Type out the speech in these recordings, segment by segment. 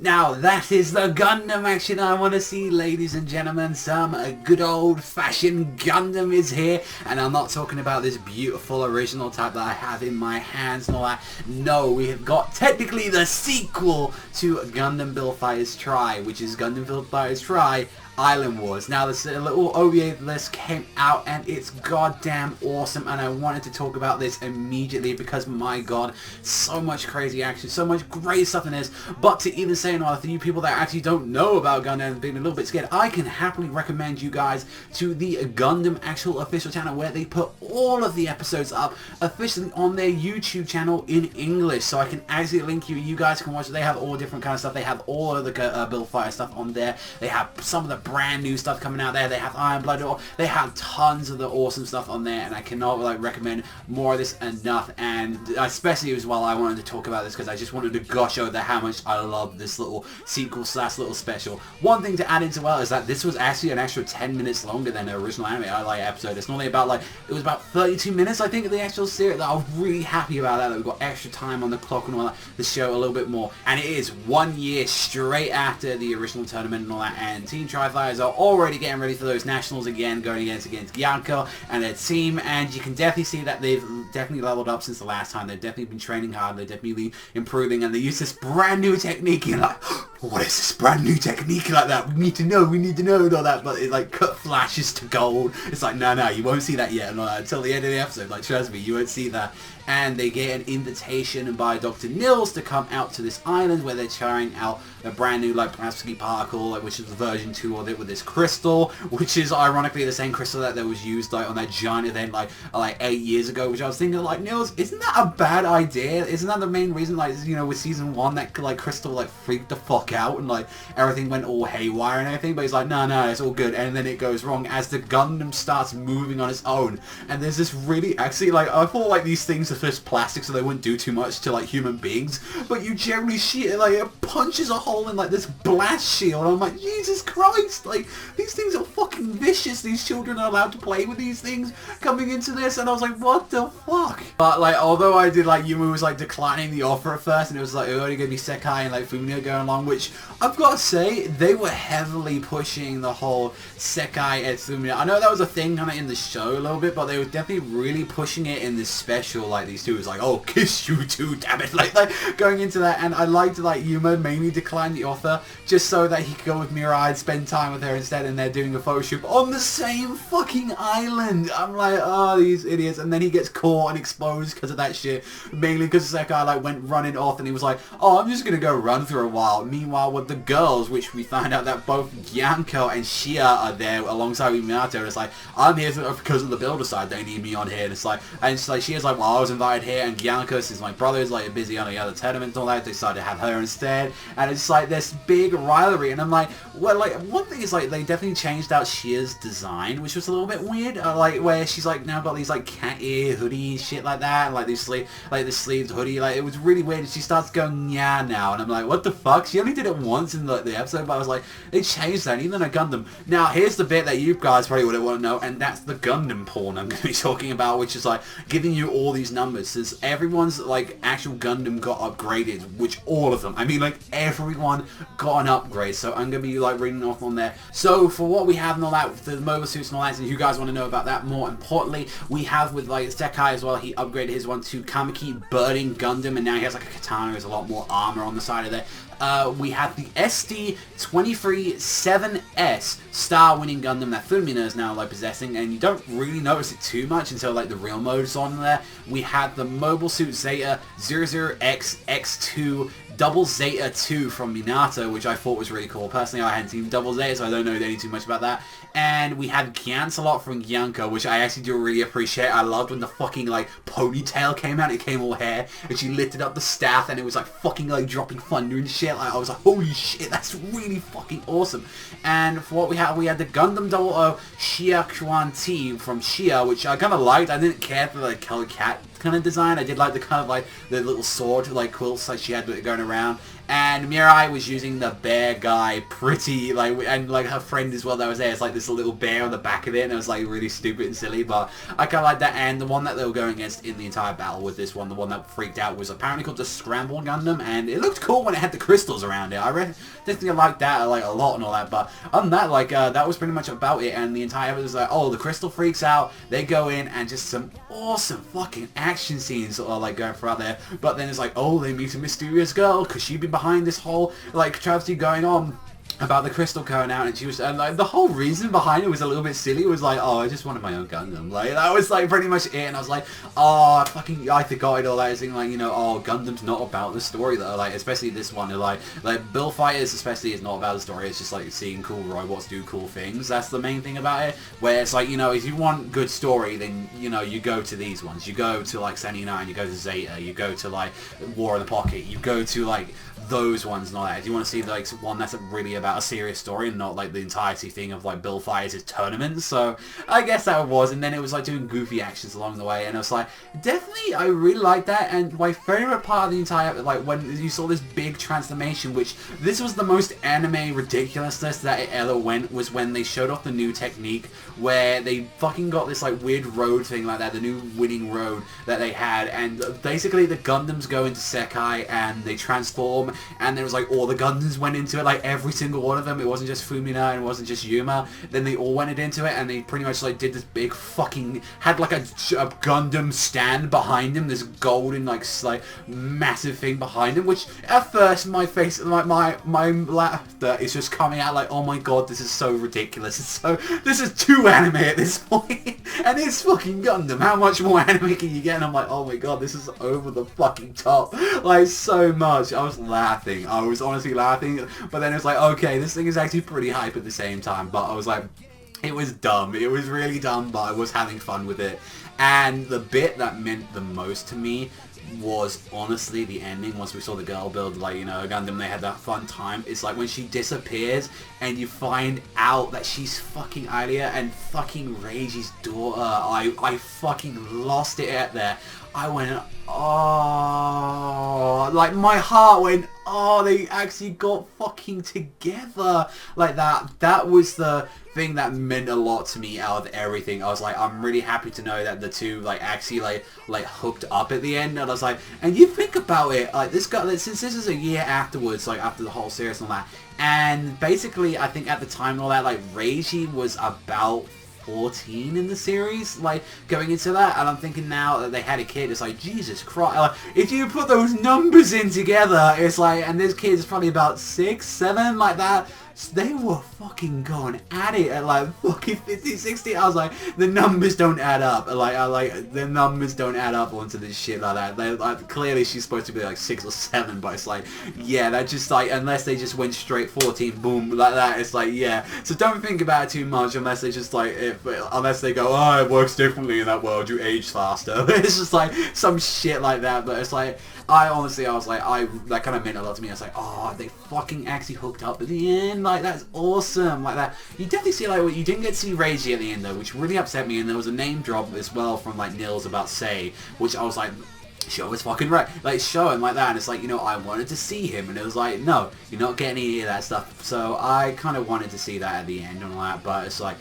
Now that is the Gundam action I want to see, ladies and gentlemen. Some good old-fashioned Gundam is here, and I'm not talking about this beautiful original type that I have in my hands and all that. No, we have got technically the sequel to Gundam Build Fighters Try, which is Gundam Build Fighters Try Island Wars. Now this little OVA list came out and it's goddamn awesome, and I wanted to talk about this immediately because my god, so much crazy action, so much great stuff in this. But to even say another for you people that actually don't know about Gundam and being a little bit scared, I can happily recommend you guys to the Gundam actual official channel where they put all of the episodes up officially on their YouTube channel in English. So I can actually link you guys can watch it. They have all different kind of stuff. They have all of the Build Fighter stuff on there. They have some of the brand new stuff coming out there. They have Iron Blood. They have tons of the awesome stuff on there, and I cannot recommend more of this enough. And especially as well, I wanted to talk about this because I just wanted to gush over how much I love this little sequel slash little special. One thing to add into well is that this was actually an extra 10 minutes longer than the original anime episode. It's normally about it was about 32 minutes I think of the actual series. I was really happy about that we got extra time on the clock and all that, the show a little bit more. And it is 1 year straight after the original tournament and all that, and Team Tri Fighters are already getting ready for those nationals again, going against Yanko and their team, and you can definitely see that they've definitely leveled up since the last time. They've definitely been training hard, they're definitely improving, and they use this brand new technique. You're like, what is this brand new technique like that? We need to know and all that, but it cut flashes to gold. It's like, no, you won't see that yet and all that until the end of the episode. Trust me, you won't see that. And they get an invitation by Dr. Nils to come out to this island where they're trying out a brand new plastic particle, which is version 2 of it with this crystal, which is ironically the same crystal that was used on that giant event 8 years ago, which I was thinking Nils, isn't that a bad idea? Isn't that the main reason with season 1 that crystal freaked the fuck out and everything went all haywire and everything? But he's like, no, it's all good. And then it goes wrong as the Gundam starts moving on its own, and there's this really actually I thought these things are just plastic so they wouldn't do too much to human beings, but you generally see it it punches a hole in this blast shield. I'm like, Jesus Christ, these things are fucking vicious. These children are allowed to play with these things coming into this, and I was like, what the fuck? But although I did Yuma was declining the offer at first, and it was only gonna be Sekai and Fumio going along, which I've got to say they were heavily pushing the whole Sekai and Fumio. I know that was a thing in the show a little bit, but they were definitely really pushing it in this special. These two was oh, kiss you too, damn it, going into that. And I liked Yuma mainly declined the offer just so that he could go with Mirai and spend time with her instead, and they're doing a photo shoot on the same fucking island. I'm like, oh, these idiots. And then he gets caught and exposed because of that shit, mainly because that guy went running off, and he was like, oh, I'm just gonna go run for a while. Meanwhile, with the girls, which we find out that both Yanko and Shia are there alongside with Minato, and it's I'm here because of the builder side, they need me on here. And it's Shia's well, I was invited here, and Yanko, since my brother is busy on the other tournaments and all that, they decided to have her instead, and it's this big rivalry. And I'm well, one thing is they definitely changed out Shia's design, which was a little bit weird, where she's now got these cat ear hoodie shit like that, and these this sleeved hoodie, it was really weird, and she starts going yeah now, and I'm like, what the fuck? She only did it once in the episode, but I was they changed that, even a Gundam. Now here's the bit that you guys probably wouldn't want to know, and that's the Gundam porn I'm going to be talking about, which is giving you all these numbers. Since everyone's actual Gundam got upgraded, which all of them, I mean everyone got an upgrade, so I'm gonna be reading off on there. So for what we have and all that, the mobile suits and all that, and you guys want to know about that more importantly, we have with Sekai as well, he upgraded his one to Kamiki Burning Gundam, and now he has a katana, there's a lot more armor on the side of there. We have the SD-23-7S star-winning Gundam that Fumina is now possessing, and you don't really notice it too much until the real mode's on there. We have the mobile suit Zeta 00XX2 Double Zeta 2 from Minato, which I thought was really cool. Personally, I hadn't seen Double Zeta, so I don't know any too much about that. And we had Gansalot from Yanko, which I actually do really appreciate. I loved when the fucking ponytail came out. It came all hair, and she lifted up the staff, and it was fucking dropping thunder and shit. I was holy shit, that's really fucking awesome. And for what we had the Gundam 00 Shia Quan T from Shia, which I kind of liked. I didn't care for the colored cat kind of design. I did like the kind of the little sword quilts she had going around. and Mirai was using the bear guy pretty, like, and like her friend as well that was there. It's like this little bear on the back of it, and it was like really stupid and silly, but I kind of like that. And the one that they were going against in the entire battle was this one. The one that freaked out was apparently called the Scramble Gundam, and it looked cool when it had the crystals around it. I definitely liked that like a lot and all that, but other than that, like that was pretty much about it. And the entire episode was like, oh, the crystal freaks out, they go in, and just some awesome fucking action scenes are like going throughout there. But then it's like, oh, they meet a mysterious girl, because she'd be behind this whole like travesty going on about the crystal going out, and she was, and like the whole reason behind it was a little bit silly. It was like, oh, I just wanted my own Gundam. Like that was like pretty much it. And I was like, oh, I forgot it all. That thing, like, you know, oh, Gundam's not about the story though. Like especially this one, like Build Fighters especially is not about the story. It's just like seeing cool robots do cool things. That's the main thing about it. Where it's like, you know, if you want good story, then you know you go to these ones. You go to like 79. You go to Zeta. You go to like War in the Pocket. You go to like those ones and all that. If you want to see like one that's really about a serious story and not like the entirety thing of like Build Fighters' tournaments. So I guess that was, and then it was like doing goofy actions along the way, and it was like, definitely I really liked that. And my favorite part of the entire, like when you saw this big transformation, which this was the most anime ridiculousness that it ever went, was when they showed off the new technique where they fucking got this like weird road thing like that, the new winning road that they had, and basically the Gundams go into Sekai and they transform, and there was like all the Gundams went into it, like every single one of them. It wasn't just Fumina and it wasn't just Yuma. Then they all went into it, and they pretty much like did this big fucking, had like a Gundam stand behind him, this golden like massive thing behind him, which at first my face, like my laughter is just coming out like, oh my god, this is so ridiculous. This is too anime at this point. And it's fucking Gundam. How much more anime can you get? And I'm like, oh my god, this is over the fucking top. Like so much. I was laughing. I was honestly laughing. But then it's like, okay, this thing is actually pretty hype at the same time. But I was like, it was dumb. It was really dumb, but I was having fun with it. And the bit that meant the most to me was honestly the ending. Once we saw the girl build, like, you know, Gundam, they had that fun time. It's like when she disappears and you find out that she's fucking Alia and fucking Reiji's daughter. I fucking lost it at there. I went, oh, like my heart went, oh, they actually got fucking together like that. That was the thing that meant a lot to me out of everything. I was like, I'm really happy to know that the two like actually like hooked up at the end. And I was like, and you think about it, like this guy, since this is a year afterwards, like after the whole series and all that, and basically I think at the time and all that, like Reiji was about 14 in the series, like going into that, and I'm thinking now that they had a kid, it's like, Jesus Christ, like, if you put those numbers in together, it's like, and this kid's probably about 6, 7, like that. So they were fucking going at it at like fucking 50, 60. I was like, the numbers don't add up. Like, the numbers don't add up onto this shit like that. They, like, clearly she's supposed to be like 6 or 7, but it's like, yeah, that just like, unless they just went straight 14, boom, like that, it's like, yeah. So don't think about it too much unless they just like, unless they go, oh, it works differently in that world, you age faster. It's just like some shit like that, but it's like, I was like, that kind of meant a lot to me. I was like, oh, they fucking actually hooked up at the end. Like, that's awesome. Like that. You definitely see, like, you didn't get to see Reiji at the end, though, which really upset me. And there was a name drop as well from, like, Nils about Sei, which I was like, show is fucking right. Like, show him like that. And it's like, you know, I wanted to see him. And it was like, no, you're not getting any of that stuff. So I kind of wanted to see that at the end and all that. But it's like,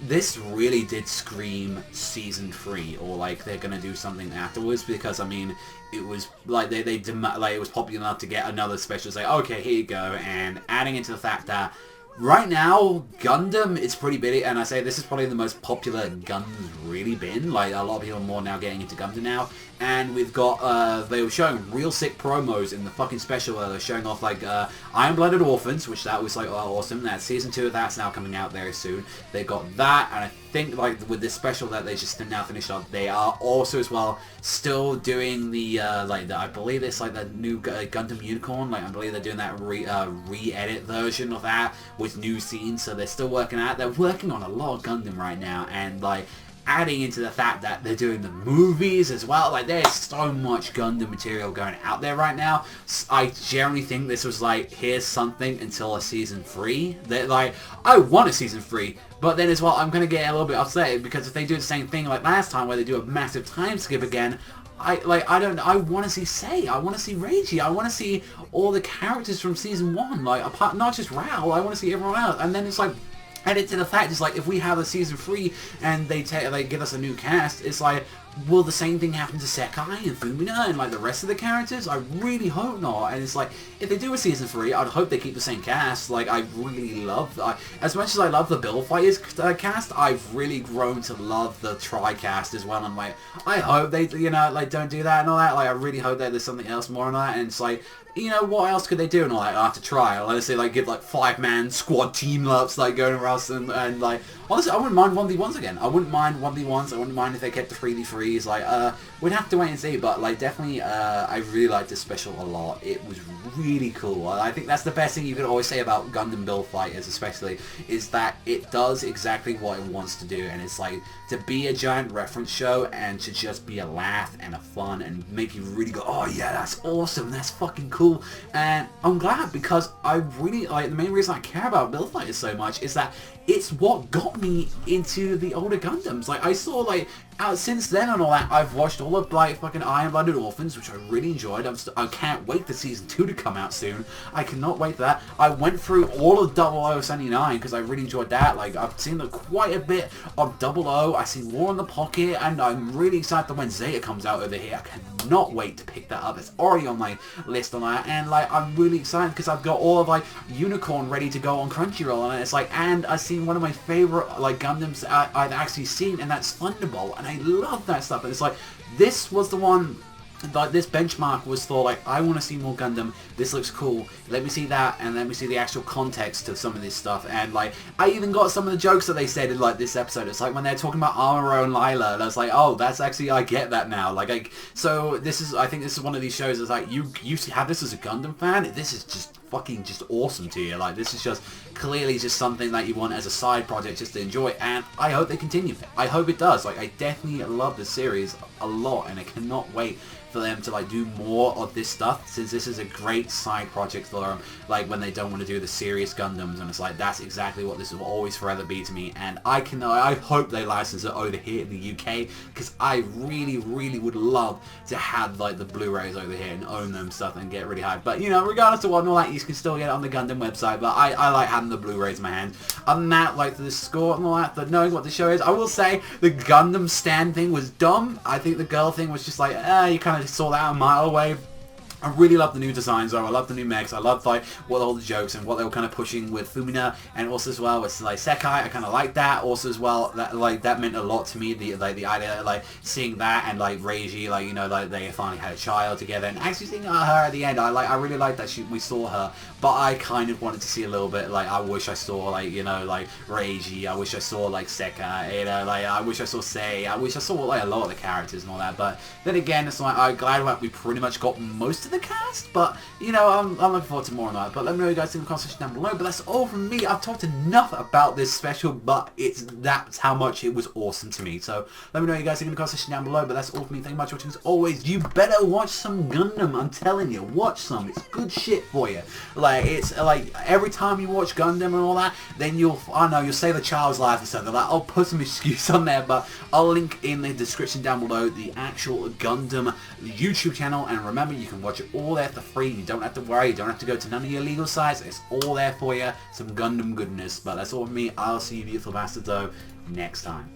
this really did scream season 3, or like they're gonna do something afterwards, because I mean, it was like like it was popular enough to get another special. Say, okay, here you go, and adding into the fact that right now Gundam is pretty big, and I say this is probably the most popular Gundam's really been. Like, a lot of people are more now getting into Gundam now, and we've got they were showing real sick promos in the fucking special where they're showing off like Iron-Blooded Orphans, which that was like awesome. That season 2 of that's now coming out very soon. They got that, and I think like with this special that they just now finished up, they are also as well still doing the I believe it's like the new Gundam Unicorn. Like, I believe they're doing that re-edit version of that with new scenes. So they're still working out. They're working on a lot of Gundam right now, and like adding into the fact that they're doing the movies as well. Like, there's so much Gundam material going out there right now. I generally think this was like, here's something until a season 3. They're like, I want a season 3, but then as well, I'm going to get a little bit upset, because if they do the same thing like last time where they do a massive time skip again, I want to see Sei, I want to see Reiji, I want to see all the characters from season 1, like, apart, not just Rao, I want to see everyone else, and then it's like, added to the fact, it's like, if we have a season 3 and they give us a new cast, it's like, will the same thing happen to Sekai and Fumina and like the rest of the characters? I really hope not. And it's like, if they do a season 3, I'd hope they keep the same cast. Like, I really love, as much as I love the Build Fighters cast, I've really grown to love the Try cast as well. I'm like, I hope they, you know, like, don't do that and all that. Like, I really hope that there's something else more on that. And it's like, you know, what else could they do and all that after Try? Let's say, like, give, like, 5-man squad team-ups, like, going around and, like, honestly, I wouldn't mind 1v1s again. I wouldn't mind 1v1s. I wouldn't mind if they kept the 3v3s. Like, we'd have to wait and see, but, like, definitely, I really liked this special a lot. It was really cool. I think that's the best thing you could always say about Gundam Build Fighters, especially, is that it does exactly what it wants to do, and it's, like, to be a giant reference show and to just be a laugh and a fun and make you really go, oh, yeah, that's awesome. That's fucking cool. And I'm glad, because I really, like, the main reason I care about Build Fighters so much is that it's what got me into the older Gundams. Like, I saw, like, since then and all that, I've watched all of, like, fucking Iron-Blooded Orphans, which I really enjoyed. I can't wait for season 2 to come out soon. I cannot wait for that. I went through all of 0079 because I really enjoyed that. Like, I've seen quite a bit of 00. I've seen War in the Pocket, and I'm really excited that when Zeta comes out over here. I cannot wait to pick that up. It's already on my list on that, and, like, I'm really excited because I've got all of, like, Unicorn ready to go on Crunchyroll, and it's like, and I've seen one of my favorite, like, Gundams I've actually seen, and that's Thunderbolt, and I love that stuff. And it's like, this was the one, like, this benchmark was for, like, I want to see more Gundam, this looks cool, let me see that, and let me see the actual context of some of this stuff. And, like, I even got some of the jokes that they said in, like, this episode. It's like when they're talking about Amuro and Lila, and I was like, oh, that's actually, I get that now. Like, so this is, I think this is one of these shows that's like, you have this as a Gundam fan, this is just fucking just awesome to you. Like, this is just clearly just something that you want as a side project just to enjoy, and I hope they continue it. I hope it does. Like, I definitely love the series a lot, and I cannot wait for them to, like, do more of this stuff, since this is a great side project for them, like, when they don't want to do the serious Gundams, and it's like, that's exactly what this will always forever be to me. And I hope they license it over here in the UK, because I really, really would love to have, like, the Blu-rays over here and own them stuff and get really hyped. But, you know, regardless of what and all that, you can still get it on the Gundam website, but I like having the Blu-rays in my hands. Other than that, like, the score and all that, but knowing what the show is, I will say the Gundam stand thing was dumb. I think the girl thing was just like, you kind of saw that a mile away. I really love the new designs though. I love the new mechs. I love, like, what all the jokes and what they were kind of pushing with Fumina, and also as well with, like, Sekai. I kind of like that. Also as well, that, like, that meant a lot to me. The idea, like, seeing that, and, like, Reiji, like, you know, like, they finally had a child together, and actually seeing her at the end. I really like that we saw her, but I kind of wanted to see a little bit. Like, I wish I saw, like, you know, like, Reiji. I wish I saw, like, Sekai. You know, like, I wish I saw Sei. I wish I saw, like, a lot of the characters and all that. But then again, it's like, I'm glad that we pretty much got most of the cast, but, you know, I'm looking forward to more on that. But let me know what you guys think in the comment section down below. But that's all from me. I've talked enough about this special, but that's how much it was awesome to me. So let me know what you guys think in the comment section down below. But that's all from me. Thank you much for watching. As always, you better watch some Gundam. I'm telling you, watch some. It's good shit for you. Like, it's like every time you watch Gundam and all that, then you'll save a child's life or something. Like, I'll put some excuse on there, but I'll link in the description down below the actual Gundam YouTube channel. And remember, you can watch it all there for free. You don't have to worry. You don't have to go to none of your illegal sites. It's all there for you. Some Gundam goodness. But that's all from me. I'll see you beautiful bastards though next time.